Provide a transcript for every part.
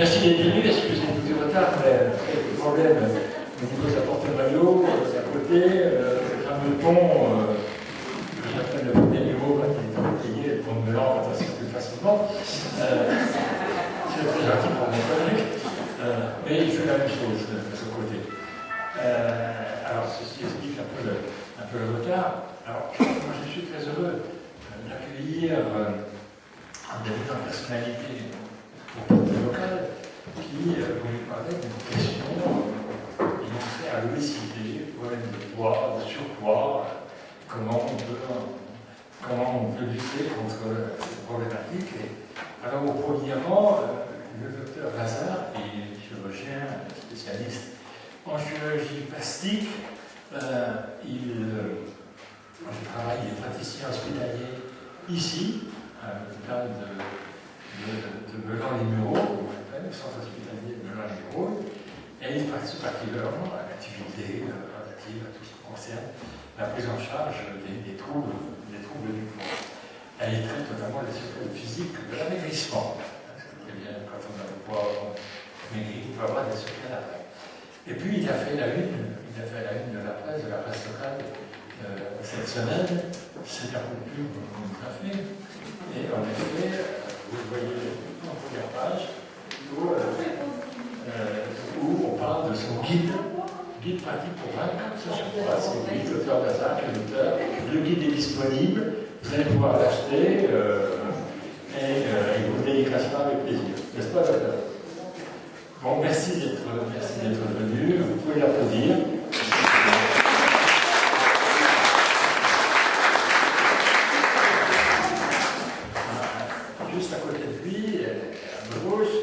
Merci d'être venu, excusez du retard, mais quelques problèmes au niveau de la porte de maillot, à côté, le fameux pont, que j'appelle le pont des numéros quand il est embouteillé, le pont de Melan quand ça circule facilement. C'est très gentil pour mon collègue, mais il fait la même chose de ce côté. Alors, ceci explique un peu le retard. Alors, moi je suis très heureux d'accueillir des grandes personnalités au porte local qui vont nous parler d'une question liée à l'obésité, problème de poids, de surpoids, comment on peut lutter contre cette problématique. Alors, au premier rang, le docteur Lazare, qui est chirurgien spécialiste en chirurgie plastique, il travaille, il est praticien hospitalier ici, à l'hôpital de Melan-les-Mureaux, le centre hospitalier de Melan-les-Mureaux, et il participe activement à l'activité relative à tout ce qui concerne la prise en charge des troubles du poids. Et il traite notamment les séquelles physiques de l'amaigrissement. C'est bien, quand on a le poids maigri, on peut avoir des séquelles après. Et puis il a fait la une de la presse locale cette semaine. C'est un peu de pub qu'on nous a fait. Et en effet, vous voyez en première page où on parle de son guide pratique pour vaincre ce surpoids. C'est lui, le docteur Lazare, l'auteur. Le guide est disponible, vous allez pouvoir l'acheter et il vous dédicacera avec plaisir. N'est-ce pas, docteur? Bon, merci d'être venu. Vous pouvez l'applaudir. Juste à côté de lui, à gauche,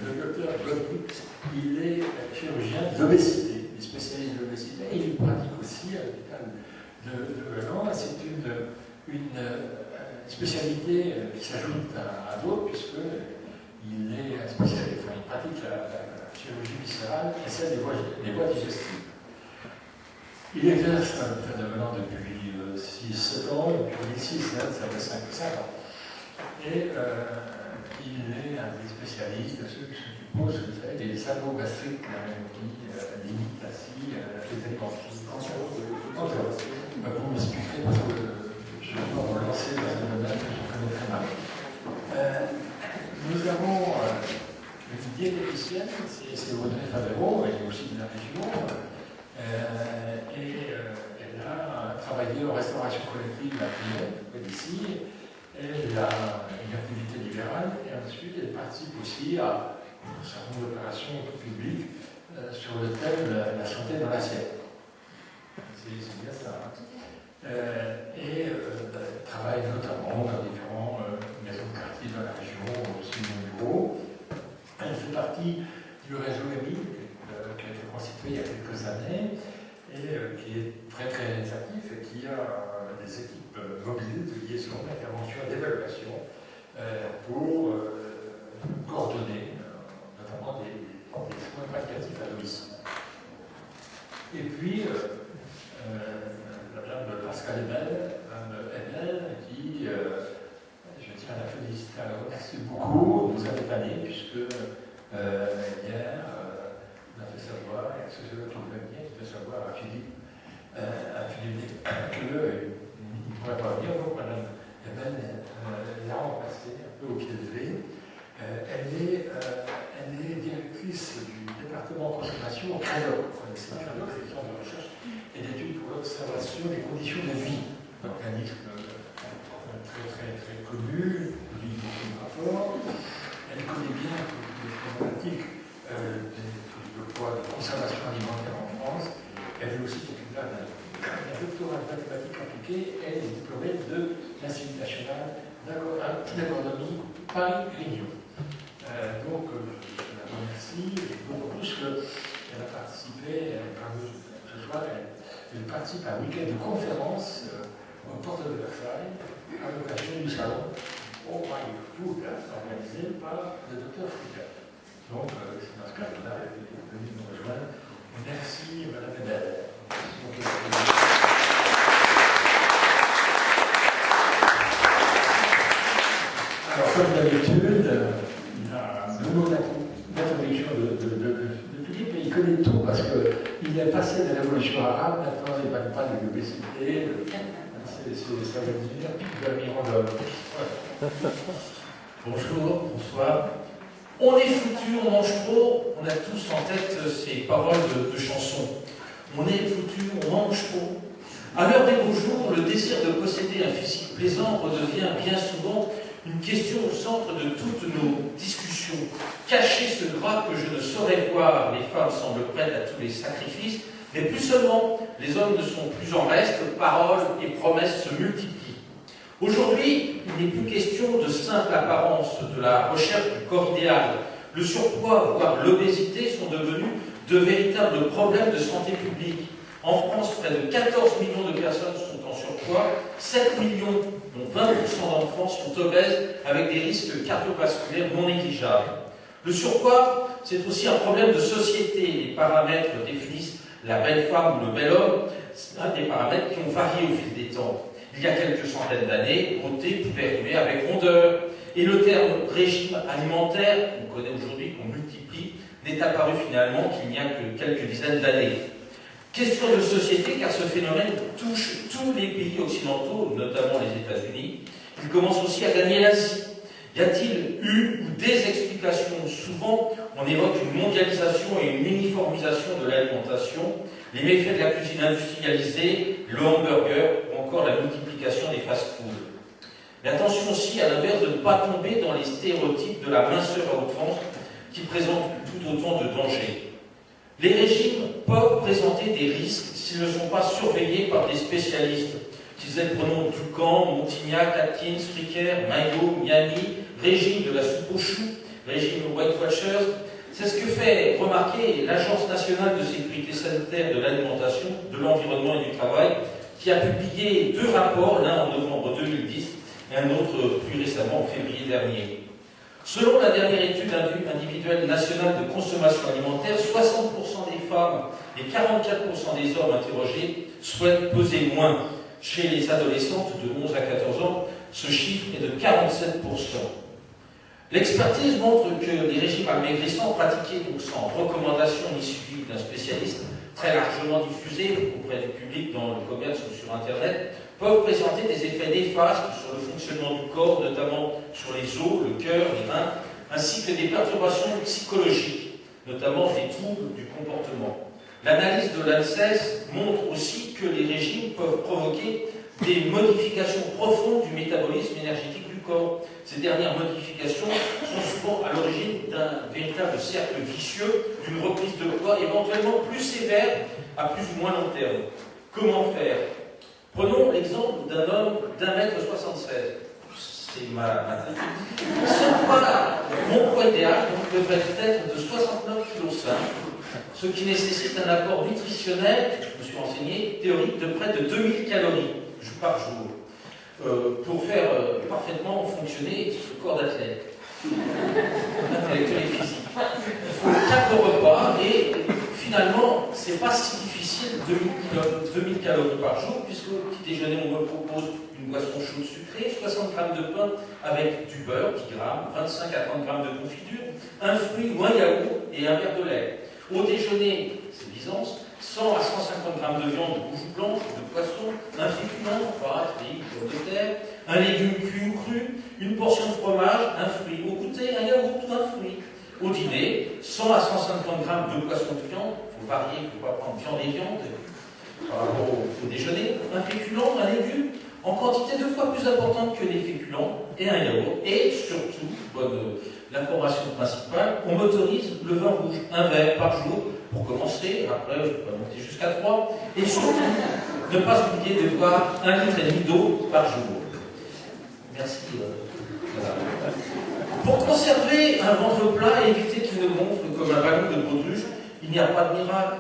le docteur Goldwitz, il est chirurgien de l'obésité, il est spécialiste de l'obésité, et il pratique aussi à l'hôpital de Melan. C'est une spécialité qui s'ajoute à d'autres, puisqu'il est spécialiste, il pratique la chirurgie viscérale et celle des voies digestives. Il exerce à l'hôpital de Melan depuis 6-7 ans, depuis 2006, ça fait 5 ans. Et il est un des spécialistes de ceux qui posent, vous savez, les sabots gastriques qui limitent ainsi les aliments. Vous m'expliquerez parce que je vais pas me lancer dans un domaine que je connais très mal. Nous avons une diététicienne, c'est Audrey Favero, elle est aussi de la région, et elle a travaillé en restauration collective à Pinel, près d'ici. Elle a une activité libérale et ensuite elle participe aussi à un certain nombre d'opérations publiques sur le thème de la santé dans l'assiette. C'est bien ça. Et elle travaille notamment dans différentes maisons de quartier dans la région, aussi au niveau. Elle fait partie du réseau EMI qui a été constitué il y a quelques années et qui est très très actif et qui a des équipes mobiles de liaison, d'intervention et d'évaluation pour coordonner notamment des soins palliatifs à domicile. Et puis, Madame Pascal Emel, qui, je tiens à la féliciter, à la remercier beaucoup, nous a dépanné, puisque hier, on a fait savoir, et ce que je veux trouver bien, il fait savoir à Philippe qu'il ne pourrait pas venir. Donc, Madame Emel l'a remplacée un peu au pied levé. Elle est directrice du département consommation au CREDOC. Vous connaissez le CREDOC, c'est le centre de recherche et d'études pour l'observation des conditions de vie. Un organisme très très très connu, publie beaucoup de rapports. Elle connaît bien les problématiques de poids, de conservation alimentaire en France. Elle est aussi titulaire d'un doctorat de mathématiques appliquées. Elle est diplômée de l'Institut national d'agronomie Paris-Grignon. Donc, je la remercie, beaucoup plus qu'elle a participé, ce soir, elle participe à un week-end de conférence aux portes de Versailles, à l'occasion du salon Oh My Food, organisé par le docteur Foucault. Donc, c'est dans ce cadre-là qu'elle est venue nous rejoindre. Merci, Madame Emel. Alors, comme d'habitude, il y a Bruno Lacou il est passé de la révolution arabe, maintenant il ne parle pas de l'obésité, ça veut dire de l'Iran. Bonjour, bonsoir. On est foutu, on mange trop, on a tous en tête ces paroles de chansons. On est foutu, on mange trop. À l'heure des beaux jours, le désir de posséder un physique plaisant redevient bien souvent une question au centre de toutes nos discussions. Cacher ce gras que je ne saurais voir, les femmes semblent prêtes à tous les sacrifices, mais plus seulement, les hommes ne sont plus en reste, paroles et promesses se multiplient. Aujourd'hui, il n'est plus question de simple apparence, de la recherche du corps idéal. Le surpoids, voire l'obésité, sont devenus de véritables problèmes de santé publique. En France, près de 14 millions de personnes sont en surpoids, 7 millions, dont 20% d'enfants, sont obèses avec des risques cardiovasculaires non négligeables. Le surpoids, c'est aussi un problème de société. Les paramètres définissent la belle femme ou le bel homme, des paramètres qui ont varié au fil des temps. Il y a quelques centaines d'années, beauté pouvait rimer avec rondeur. Et le terme régime alimentaire, qu'on connaît aujourd'hui, qu'on multiplie, n'est apparu finalement qu'il n'y a que quelques dizaines d'années. Question de société, car ce phénomène touche tous les pays occidentaux, notamment les États-Unis. Il commence aussi à gagner l'Asie. Y a-t-il eu ou des explications? Souvent, on évoque une mondialisation et une uniformisation de l'alimentation, les méfaits de la cuisine industrialisée, le hamburger ou encore la multiplication des fast-foods. Mais attention aussi à l'inverse de ne pas tomber dans les stéréotypes de la minceur à outrance qui présentent tout autant de dangers. Les régimes peuvent présenter des risques s'ils ne sont pas surveillés par des spécialistes. Qu'ils aient le pronom Ducan, Montignac, Atkins, Fricker, Maillot, Miami, régime de la soupe aux choux, régime White Watchers. C'est ce que fait remarquer l'Agence nationale de sécurité sanitaire de l'alimentation, de l'environnement et du travail, qui a publié 2 rapports, l'un en novembre 2010 et un autre plus récemment en février dernier. Selon la dernière étude individuelle nationale de consommation alimentaire, 60% des femmes et 44% des hommes interrogés souhaitent peser moins. Chez les adolescentes de 11 à 14 ans, ce chiffre est de 47%. L'expertise montre que les régimes amaigrissants pratiqués donc sans recommandation ni suivi d'un spécialiste, très largement diffusés auprès du public dans le commerce ou sur Internet, peuvent présenter des effets néfastes sur le fonctionnement du corps, notamment sur les os, le cœur, les reins, ainsi que des perturbations psychologiques, notamment des troubles du comportement. L'analyse de l'ANSES montre aussi que les régimes peuvent provoquer des modifications profondes du métabolisme énergétique du corps. Ces dernières modifications sont souvent à l'origine d'un véritable cercle vicieux, d'une reprise de poids éventuellement plus sévère à plus ou moins long terme. Comment faire? Prenons l'exemple d'un homme d'1,76 m. C'est ma taille. Son poids, mon poids idéal, donc, devrait être de 69,5 kg, ce qui nécessite un apport nutritionnel, je me suis renseigné, théorique de près de 2000 calories par jour, pour faire parfaitement fonctionner ce corps d'athlète, intellectuel et physique. Il faut 4 repas et finalement, c'est pas si difficile, 2000 calories par jour, puisque au petit déjeuner, on me propose une boisson chaude sucrée, 60 g de pain avec du beurre, 10 g, 25 à 30 g de confiture, un fruit ou un yaourt et un verre de lait. Au déjeuner, c'est Byzance, 100 à 150 g de viande rouge ou blanche, de poisson, un féculent, pâtes, riz, pommes de terre, un légume cuit ou cru, une portion de fromage, un fruit. Au goûter, un yaourt ou un fruit. Au dîner, 100 à 150 g de poisson de viande, il faut varier, il ne faut pas prendre viande et viande par rapport au déjeuner, un féculent, un légume, en quantité 2 fois plus importante que les féculents, et un yaourt, et surtout, l'information principale, on m'autorise le vin rouge, un verre par jour, pour commencer, après je peux monter jusqu'à 3, et surtout, ne pas oublier de boire 1,5 litre d'eau par jour. Merci. Pour conserver un ventre plat et éviter qu'il ne gonfle comme un ballon de baudruche, il n'y a pas de miracle.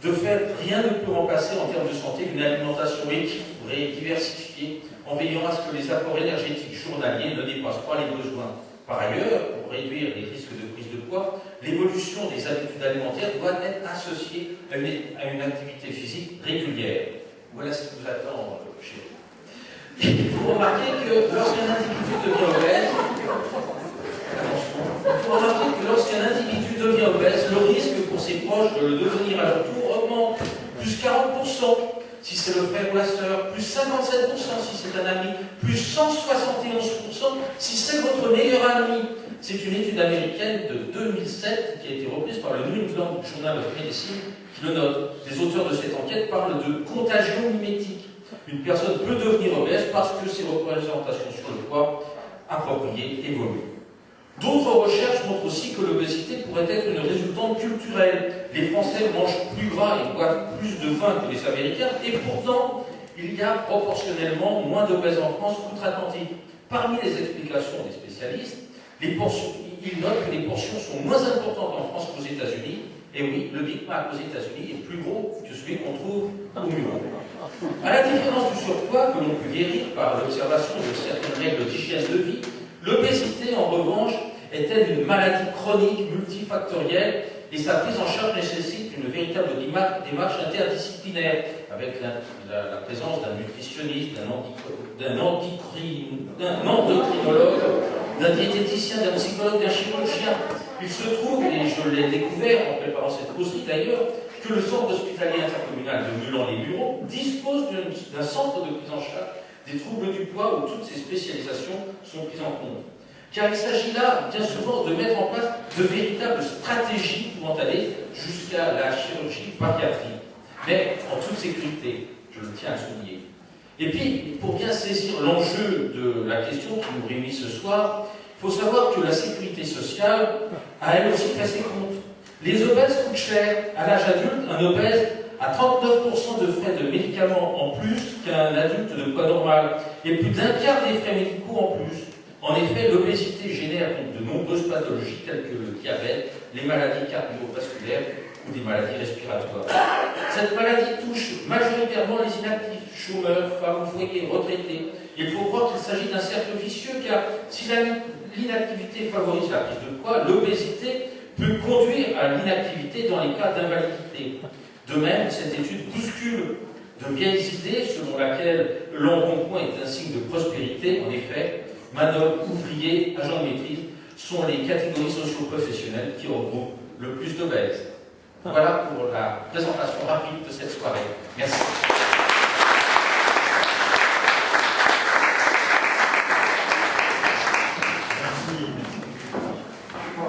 De fait, rien ne peut remplacer en termes de santé une alimentation équilibrée et diversifiée, en veillant à ce que les apports énergétiques journaliers ne dépassent pas les besoins. Par ailleurs, pour réduire les risques de prise de poids, l'évolution des habitudes alimentaires doit être associée à une activité physique régulière. Voilà ce qui vous attend chez vous. Il faut remarquer que lorsqu'un individu devient obèse, le risque pour ses proches de le devenir à leur tour augmente. plus 40% si c'est le frère ou la sœur, plus 57% si c'est un ami, plus 171% si c'est votre meilleur ami. C'est une étude américaine de 2007 qui a été reprise par le New England Journal of Medicine qui le note. Les auteurs de cette enquête parlent de contagion mimétique. Une personne peut devenir obèse parce que ses représentations sur le poids appropriées évoluent. D'autres recherches montrent aussi que l'obésité pourrait être une résultante culturelle. Les Français mangent plus gras et boivent plus de vin que les Américains, et pourtant, il y a proportionnellement moins d'obèses en France qu'outre-Atlantique. Parmi les explications des spécialistes, ils notent que les portions sont moins importantes en France qu'aux États-Unis. Et oui, le Big Mac aux États-Unis est plus gros que celui qu'on trouve au Muron. À la différence du surpoids, que l'on peut guérir par l'observation de certaines règles d'hygiène de vie, l'obésité, en revanche, est-elle une maladie chronique multifactorielle et sa prise en charge nécessite une véritable démarche interdisciplinaire avec la présence d'un nutritionniste, d'un endocrinologue, d'un diététicien, d'un psychologue, d'un chirurgien. Il se trouve, et je l'ai découvert en préparant cette causerie d'ailleurs, que le centre hospitalier intercommunal de Mulan-les-Bureaux dispose d'un centre de prise en charge des troubles du poids où toutes ces spécialisations sont prises en compte. Car il s'agit là, bien souvent, de mettre en place de véritables stratégies pouvant aller jusqu'à la chirurgie bariatrique. Mais en toute sécurité, je le tiens à souligner. Et puis, pour bien saisir l'enjeu de la question qui nous réunit ce soir, il faut savoir que la sécurité sociale a elle aussi fait ses comptes. Les obèses coûtent cher. À l'âge adulte, un obèse a 39% de frais de médicaments en plus qu'un adulte de poids normal, et plus d'un quart des frais médicaux en plus. En effet, l'obésité génère donc de nombreuses pathologies telles que le diabète, les maladies cardiovasculaires ou des maladies respiratoires. Cette maladie touche majoritairement les inactifs, chômeurs, femmes, foyers, retraités. Il faut croire qu'il s'agit d'un cercle vicieux car si l'inactivité favorise la prise de poids, l'obésité peut conduire à l'inactivité dans les cas d'invalidité. De même, cette étude bouscule de vieilles idées selon laquelle l'embonpoint est un signe de prospérité. En effet, manœuvres, ouvriers, agents de maîtrise sont les catégories socio-professionnelles qui regroupent le plus d'obèses. Voilà pour la présentation rapide de cette soirée. Merci.